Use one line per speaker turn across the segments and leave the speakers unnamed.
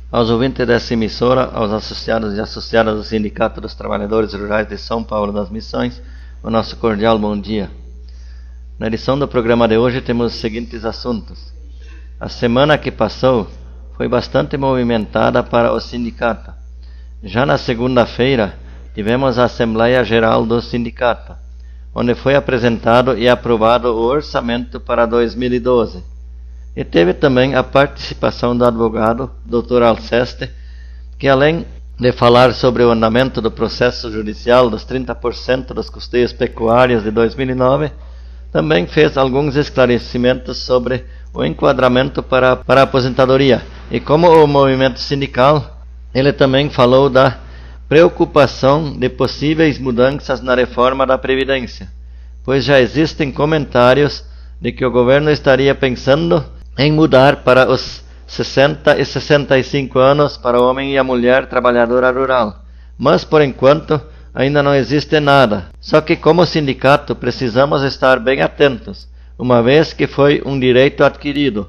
Aos ouvintes dessa emissora, aos associados e associadas do Sindicato dos Trabalhadores Rurais de São Paulo das Missões, o nosso cordial bom dia. Na edição do programa de hoje temos os seguintes assuntos. A semana que passou foi bastante movimentada para o sindicato. Já na segunda-feira, tivemos a Assembleia Geral do Sindicato, onde foi apresentado e aprovado o orçamento para 2012. E teve também a participação do advogado, Dr. Alceste, que além de falar sobre o andamento do processo judicial dos 30% dos custeios pecuários de 2009, também fez alguns esclarecimentos sobre o enquadramento para a aposentadoria. E como o movimento sindical, ele também falou da preocupação de possíveis mudanças na reforma da Previdência, pois já existem comentários de que o governo estaria pensando em mudar para os 60 e 65 anos para o homem e a mulher trabalhadora rural. Mas, por enquanto, ainda não existe nada. Só que, como sindicato, precisamos estar bem atentos, uma vez que foi um direito adquirido,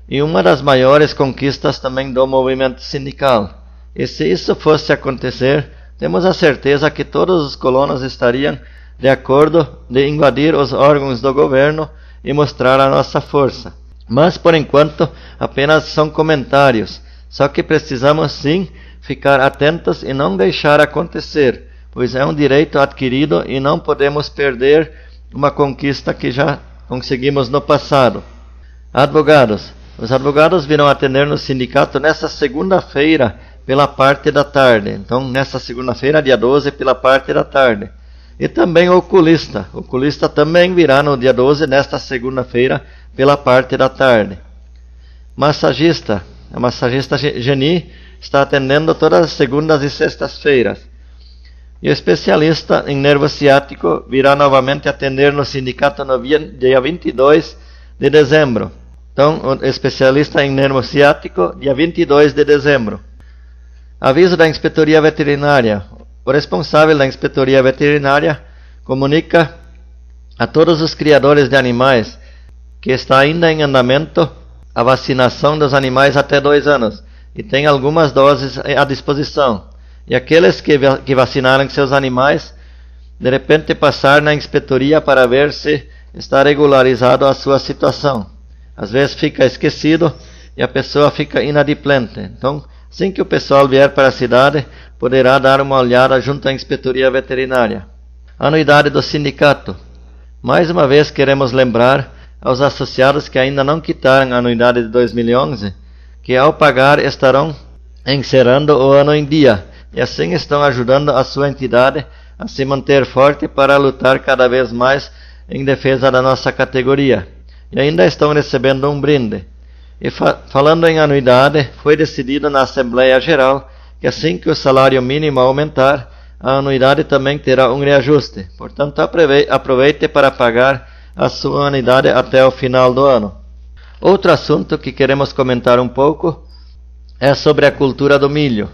e uma das maiores conquistas também do movimento sindical. E se isso fosse acontecer, temos a certeza que todos os colonos estariam de acordo de invadir os órgãos do governo e mostrar a nossa força. Mas, por enquanto, apenas são comentários, só que precisamos sim ficar atentos e não deixar acontecer, pois é um direito adquirido e não podemos perder uma conquista que já conseguimos no passado. Advogados. Os advogados virão atender no sindicato nessa segunda-feira pela parte da tarde. Então, nessa segunda-feira, dia 12, pela parte da tarde. E também o oculista. O oculista também virá no dia 12, nesta segunda-feira, pela parte da tarde. Massagista. A massagista Geni está atendendo todas as segundas e sextas-feiras. E o especialista em nervo ciático virá novamente atender no sindicato no dia 22 de dezembro. Então, o especialista em nervo ciático, dia 22 de dezembro. Aviso da Inspetoria Veterinária. O responsável da Inspetoria Veterinária comunica a todos os criadores de animais que está ainda em andamento a vacinação dos animais até 2 anos e tem algumas doses à disposição. E aqueles que vacinaram seus animais, de repente passar na inspetoria para ver se está regularizado a sua situação. Às vezes fica esquecido e a pessoa fica inadimplente. Então, assim que o pessoal vier para a cidade, poderá dar uma olhada junto à inspetoria veterinária. Anuidade do sindicato. Mais uma vez queremos lembrar aos associados que ainda não quitaram a anuidade de 2011, que ao pagar estarão encerrando o ano em dia, e assim estão ajudando a sua entidade a se manter forte para lutar cada vez mais em defesa da nossa categoria. E ainda estão recebendo um brinde. E falando em anuidade, foi decidido na Assembleia Geral que assim que o salário mínimo aumentar, a anuidade também terá um reajuste. Portanto, aproveite para pagar a sua anuidade até o final do ano. Outro assunto que queremos comentar um pouco é sobre a cultura do milho,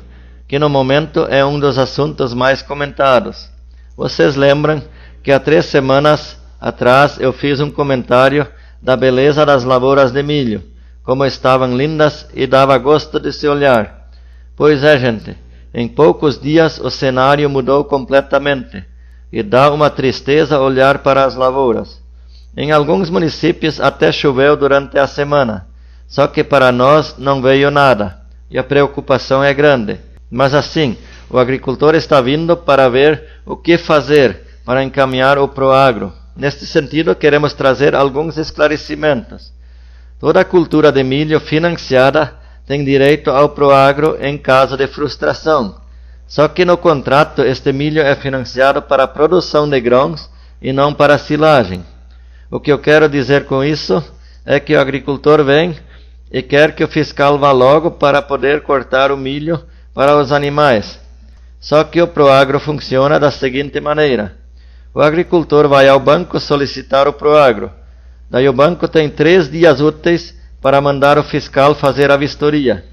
que no momento é um dos assuntos mais comentados. Vocês lembram que há 3 semanas atrás eu fiz um comentário da beleza das lavouras de milho, como estavam lindas e dava gosto de se olhar. Pois é, gente, em poucos dias o cenário mudou completamente e dá uma tristeza olhar para as lavouras. Em alguns municípios até choveu durante a semana, só que para nós não veio nada e a preocupação é grande. Mas assim, o agricultor está vindo para ver o que fazer para encaminhar o Proagro. Neste sentido, queremos trazer alguns esclarecimentos. Toda a cultura de milho financiada tem direito ao Proagro em caso de frustração. Só que no contrato este milho é financiado para a produção de grãos e não para a silagem. O que eu quero dizer com isso é que o agricultor vem e quer que o fiscal vá logo para poder cortar o milho para os animais. Só que o Proagro funciona da seguinte maneira. O agricultor vai ao banco solicitar o Proagro. Daí o banco tem 3 dias úteis para mandar o fiscal fazer a vistoria.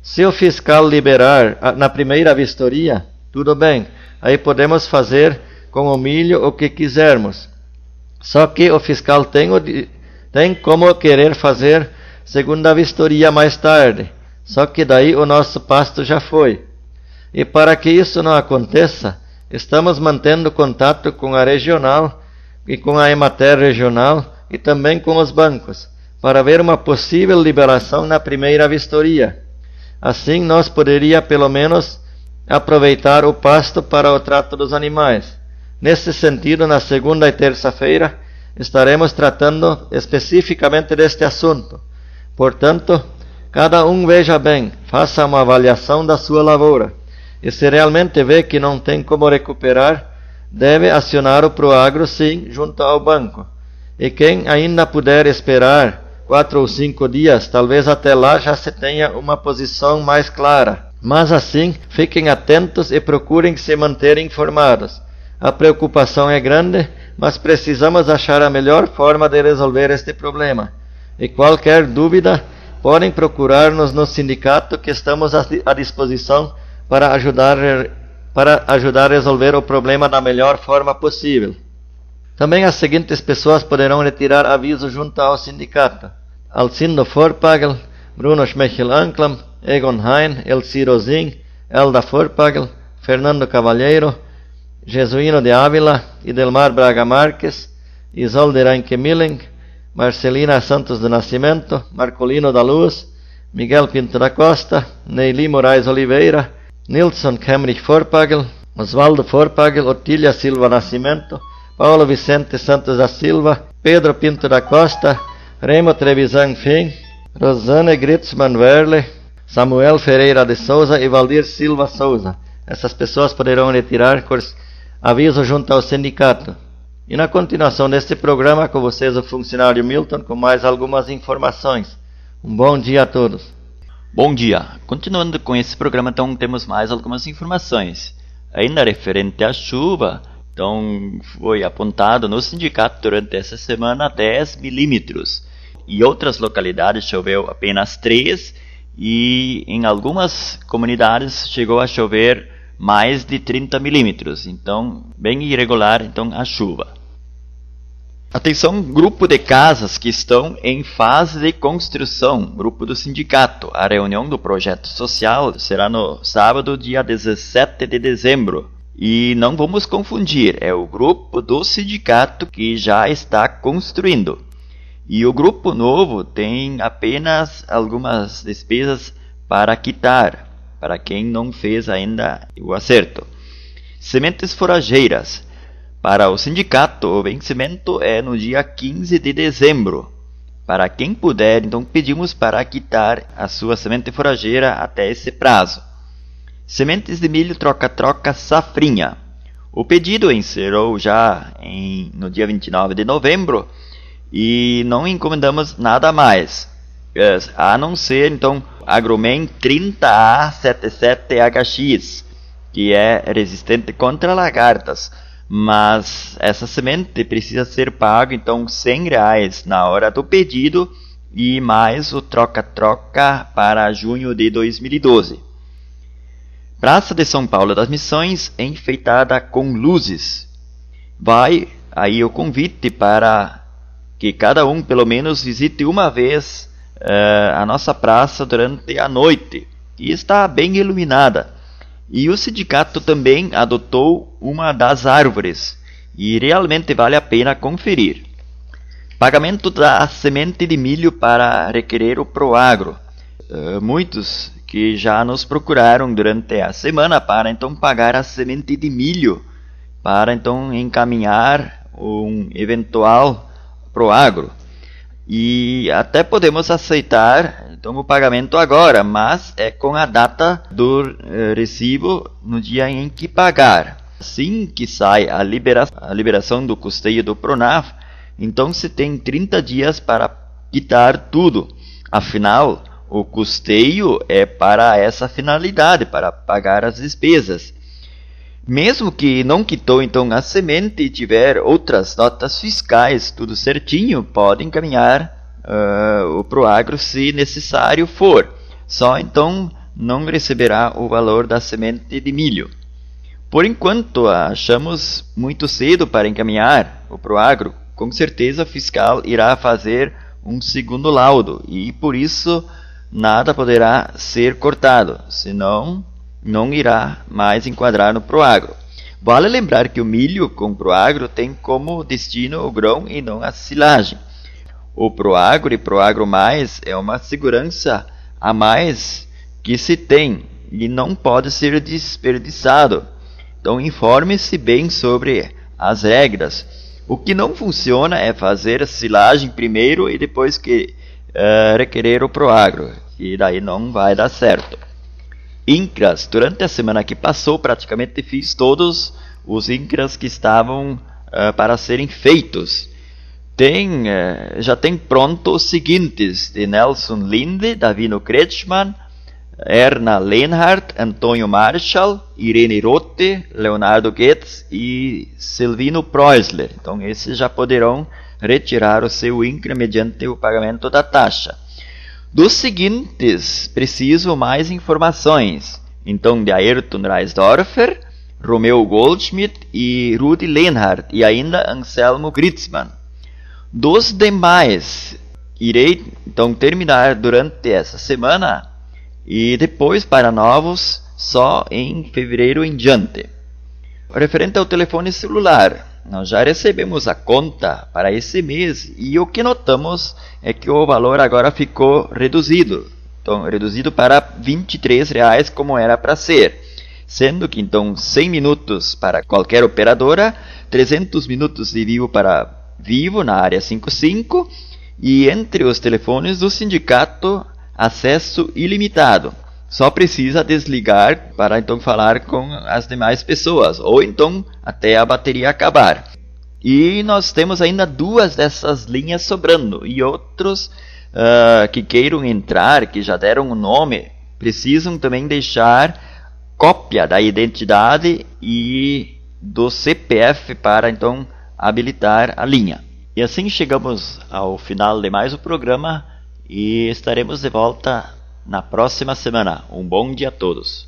Se o fiscal liberar na primeira vistoria, tudo bem. Aí podemos fazer com o milho o que quisermos. Só que o fiscal tem como querer fazer segunda vistoria mais tarde. Só que daí o nosso pasto já foi. E para que isso não aconteça, estamos mantendo contato com a regional e com a Emater regional e também com os bancos, para ver uma possível liberação na primeira vistoria. Assim nós poderia pelo menos aproveitar o pasto para o trato dos animais. Nesse sentido, na segunda e terça-feira, estaremos tratando especificamente deste assunto. Portanto, cada um veja bem, faça uma avaliação da sua lavoura. E se realmente vê que não tem como recuperar, deve acionar o Proagro sim, junto ao banco. E quem ainda puder esperar 4 ou 5 dias, talvez até lá já se tenha uma posição mais clara. Mas assim, fiquem atentos e procurem se manter informados. A preocupação é grande, mas precisamos achar a melhor forma de resolver este problema. E qualquer dúvida, podem procurar-nos no sindicato, que estamos à disposição para ajudar a resolver o problema da melhor forma possível. Também as seguintes pessoas poderão retirar aviso junto ao sindicato: Alcindo Forpagel, Bruno Schmechel-Anclam, Egon Hein, Elciro Zin, Elda Forpagel, Fernando Cavalheiro, Jesuíno de Ávila, Idelmar Braga Marques, Isolde Reinke Milling, Marcelina Santos do Nascimento, Marcolino da Luz, Miguel Pinto da Costa, Neili Moraes Oliveira, Nilson Kemrich Forpagel, Osvaldo Forpagel, Otília Silva Nascimento, Paulo Vicente Santos da Silva, Pedro Pinto da Costa, Remo Trevisan Fim, Rosane Gritzmann Werle, Samuel Ferreira de Souza e Valdir Silva Souza. Essas pessoas poderão retirar aviso junto ao sindicato. E na continuação deste programa, com vocês o funcionário Milton, com mais algumas informações. Um bom dia a todos.
Bom dia. Continuando com esse programa, então temos mais algumas informações. Ainda referente à chuva, então foi apontado no sindicato durante essa semana 10 milímetros. Em outras localidades choveu apenas 3 e em algumas comunidades chegou a chover mais de 30 milímetros. Então, bem irregular então a chuva. Atenção, grupo de casas que estão em fase de construção, grupo do sindicato. A reunião do projeto social será no sábado, dia 17 de dezembro. E não vamos confundir, é o grupo do sindicato que já está construindo. E o grupo novo tem apenas algumas despesas para quitar, para quem não fez ainda o acerto. Sementes forrageiras. Para o sindicato, o vencimento é no dia 15 de dezembro. Para quem puder, então pedimos para quitar a sua semente forrageira até esse prazo. Sementes de milho troca-troca safrinha. O pedido encerrou já no dia 29 de novembro e não encomendamos nada mais, a não ser então Agromen 30A77HX, que é resistente contra lagartas. Mas essa semente precisa ser pago então R$100 na hora do pedido e mais o troca-troca para junho de 2012. Praça de São Paulo das Missões enfeitada com luzes. Vai aí o convite para que cada um pelo menos visite uma vez a nossa praça durante a noite, e está bem iluminada. E o sindicato também adotou uma das árvores, e realmente vale a pena conferir. Pagamento da semente de milho para requerer o Proagro. Muitos que já nos procuraram durante a semana para então pagar a semente de milho, para então encaminhar um eventual Proagro. E até podemos aceitar então o pagamento agora, mas é com a data do recibo no dia em que pagar. Assim que sai a liberação do custeio do Pronaf, então se tem 30 dias para quitar tudo. Afinal, o custeio é para essa finalidade, para pagar as despesas. Mesmo que não quitou então a semente e tiver outras notas fiscais, tudo certinho, pode encaminhar o Proagro se necessário for. Só então não receberá o valor da semente de milho. Por enquanto, achamos muito cedo para encaminhar o Proagro. Com certeza o fiscal irá fazer um segundo laudo e por isso nada poderá ser cortado, senão não irá mais enquadrar no Proagro. Vale lembrar que o milho com Proagro tem como destino o grão e não a silagem. O Proagro e Proagro Mais é uma segurança a mais que se tem e não pode ser desperdiçado. Então informe-se bem sobre as regras. O que não funciona é fazer a silagem primeiro e depois requerer o Proagro, e daí não vai dar certo. INCRAS, durante a semana que passou, praticamente fiz todos os INCRAS que estavam para serem feitos. Já tem pronto os seguintes: de Nelson Linde, Davino Kretschmann, Erna Lenhardt, Antônio Marshall, Irene Rotte, Leonardo Goetz e Silvino Preusler. Então esses já poderão retirar o seu INCRA mediante o pagamento da taxa. Dos seguintes, preciso mais informações. Então, de Ayrton Reisdorfer, Romeu Goldschmidt e Rudi Lenhardt, e ainda Anselmo Gritzmann. Dos demais, irei então terminar durante essa semana e depois para novos só em fevereiro em diante. Referente ao telefone celular, nós já recebemos a conta para esse mês e o que notamos é que o valor agora ficou reduzido. Então, reduzido para R$ 23,00 como era para ser. Sendo que então 100 minutos para qualquer operadora, 300 minutos de Vivo para Vivo na área 55 e entre os telefones do sindicato, acesso ilimitado. Só precisa desligar para então falar com as demais pessoas, ou então até a bateria acabar. E nós temos ainda 2 dessas linhas sobrando, e outros que queiram entrar, que já deram o nome, precisam também deixar cópia da identidade e do CPF para então habilitar a linha. E assim chegamos ao final de mais um programa e estaremos de volta na próxima semana. Um bom dia a todos.